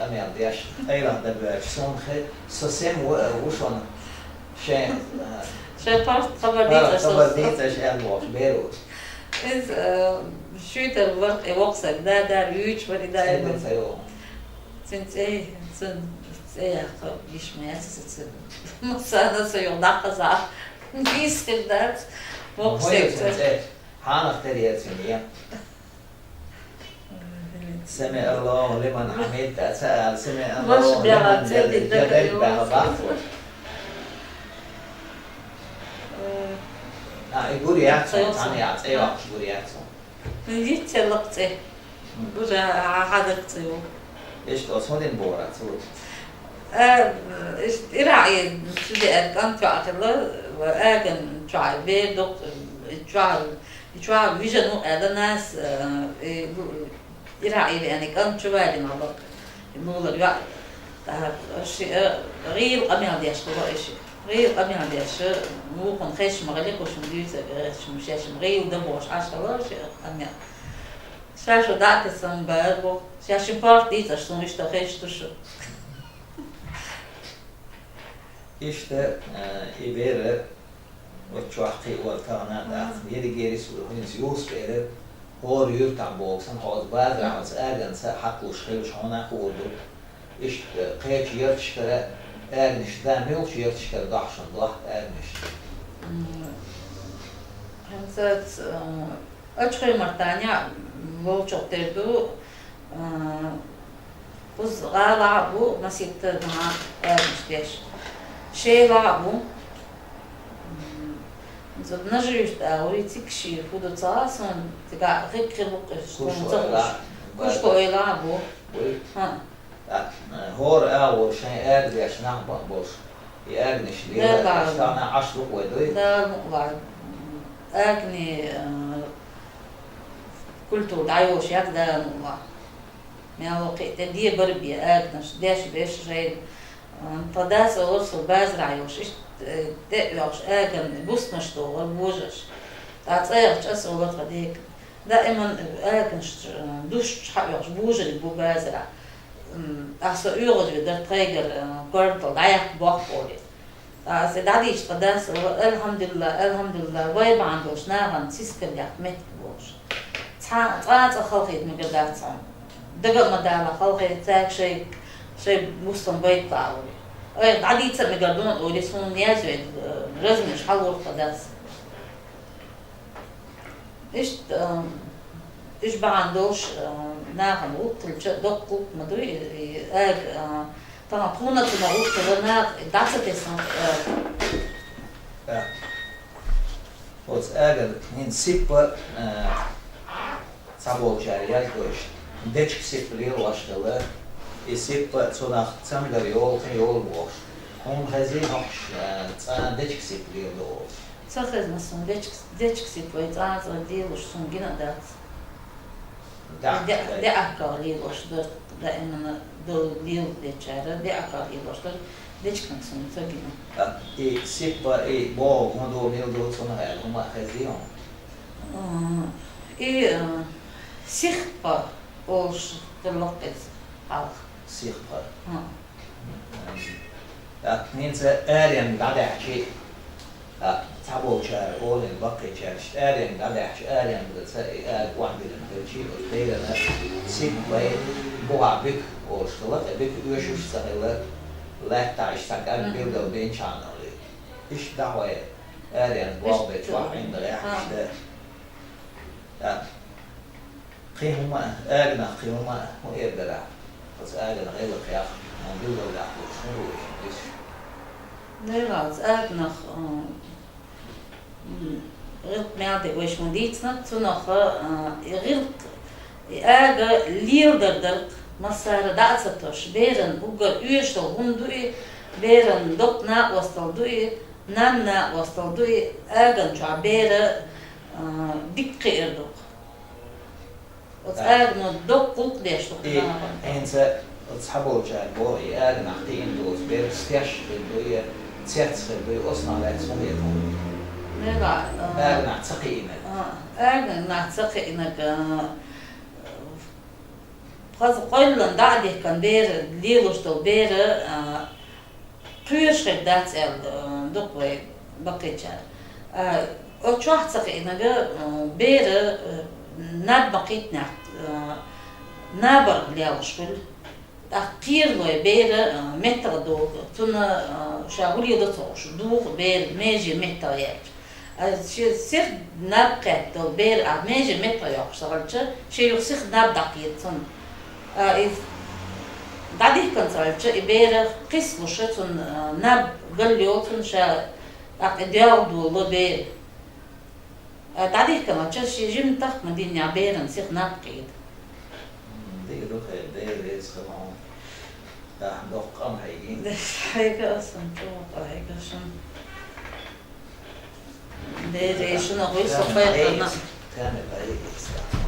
أمير ديش أيضا دبر شون خي سوسيم وشون شيء شايفة خبر ديت خبر ديت أشياء الوقت بيروت إز شويتر الورق وقصك دا ريوش ولي دا سنت إيه سنت إيه ليش ما يسست مثلا سيو ناقصة نيس كذا وقصك حانك تريت سنيا سمع الله لمن حميد سأل سمع الله لمن جبل بعض يقول يعطون عن يعطيوا يقول يعطون نجيت تلقتي بوجا عادتي إيش تصمدين بورا تقول إراعي شدي أكان تعطله وأجن تعال بيدق تعال فيجنو هذا ناس إراعي يعني كان شوالي ما بق الموضوع الوقت شيء غير قميع ديش كل شيء غير قميع ديش مو كن خش مغلق وش مديوس مش غير ودبوش عشرة شيء قميع شاشو دعك السنبال شاشو بارتي تشتون يشتخش تشو İşte ibere o çoğaltı ortağına da yeri geri sürüyoruz yus verir hor yurttan boksan hoz bazı ergense haklı şey şuna oldu işte kaç yer çıkara ermişten ne olmuş yer çıkara dahşan dah ermiş Hensat açık martanya bu çok derdu buz gala bu masiyette daha ermiş diye شيء لعبوا زود نجري أوري تكشي فودو تصاصن تقع غير كربوقش كوش كوي لعبوا ها هور أول شيء أرد يشنع بقبوش يأرنش ليه أنا عشرة ودوي لا مقلع أكني كلتو دعيوش يقدر مقلع ما وقت دي بربي أكنش داش بيش شيء تداس أورسو بازرع يوش إيش تقلعش أجن بوس مشتوغل بوجش تعطيش أسئلة غديك دائما أجن دوش حقيقش بوجري بو بازرع أحسن يوغج بدر تغير كورتل دايق بوحبولي أحسن داديش تداس الحمد لله ويب عندوش ناغن سيسكر يحمت بوش تعات خلقيت مقدار تعم دقل مدالة خلقيت تاك شيء مستم بيت تعوري عادي تسمى قردون أولي سون نياجد رزمش حل ورقة داس إيش بعندوش ناغن وقت دقو مدري طبعا طونة تنعوش تغناغ دعسة تسان Ots äger in sippa saboğuşariyat koş. Deçk sipliyor başladı. Sippa sonaq samgar yol boş. Hon hazin hoş deçk sipliyor doğru. Saxez nasıl deçk sipliyor azra diyoruz son gina dat. De akaliyoruz da en do diyor deçara de akaliyoruz deçk nasıl sagina. Sippa bo quando meu do sona ela uma região. Sippa os terlopes al. Sippa. Neyse ergen gadahçı saboğuşar olin bakıçar ergen gadahçı ergen de kuandilin belki öyle Sippa bu abik oluştular abik üyeşuş sayılır. لا يشتغل بيبدأ بين شانل إيش دعوة أريان واضح واحد رايح إيش ده قيمة أرنا قيمة هو يقدر بس أرنا غير الخيار موجود ولا شنو إيش نراز أرنا غير مادة ويش مديتنا تناخ غير أرجع ليردر مسار دعستش بيرن بوجر يشتغل هندوي بيرن دقنا وصلدوي نمنا وصلدوي أجن شعبير دقة إردق وتأجن دق ليش دقنا إنسى تصحبوا جال بوي أجن عقين دوس بير ستيش دوي تسيرتس دوي أصلا لا تسميه لا أجن عتقي إنك أجن عتقي إنك Fazla koyulan da dehkan beri, liluştul beri, kıyışık dats elde, dokvay bakıçar. O çok sıkı inadı beri nad bakıtnak, nabar liyalışkul. Qirloy beri metra doğu, tuna şahuli da soğuş, doğu beri meji metra yer. Sir nab qettol beri meji metra yok şaralçı, şey yok sir nab dakiyet tun. Dadih kan şaralçı beri qismışı tun nab gallio tun şa diyav doğulu beri. Dadih kan açı şijim takma dinya berin sir nab qiyet. Det är då det ska man ja dock om hej. Det är sån tråd, det är sån. Det är såna rysor på ett annat. Kan det vara extra.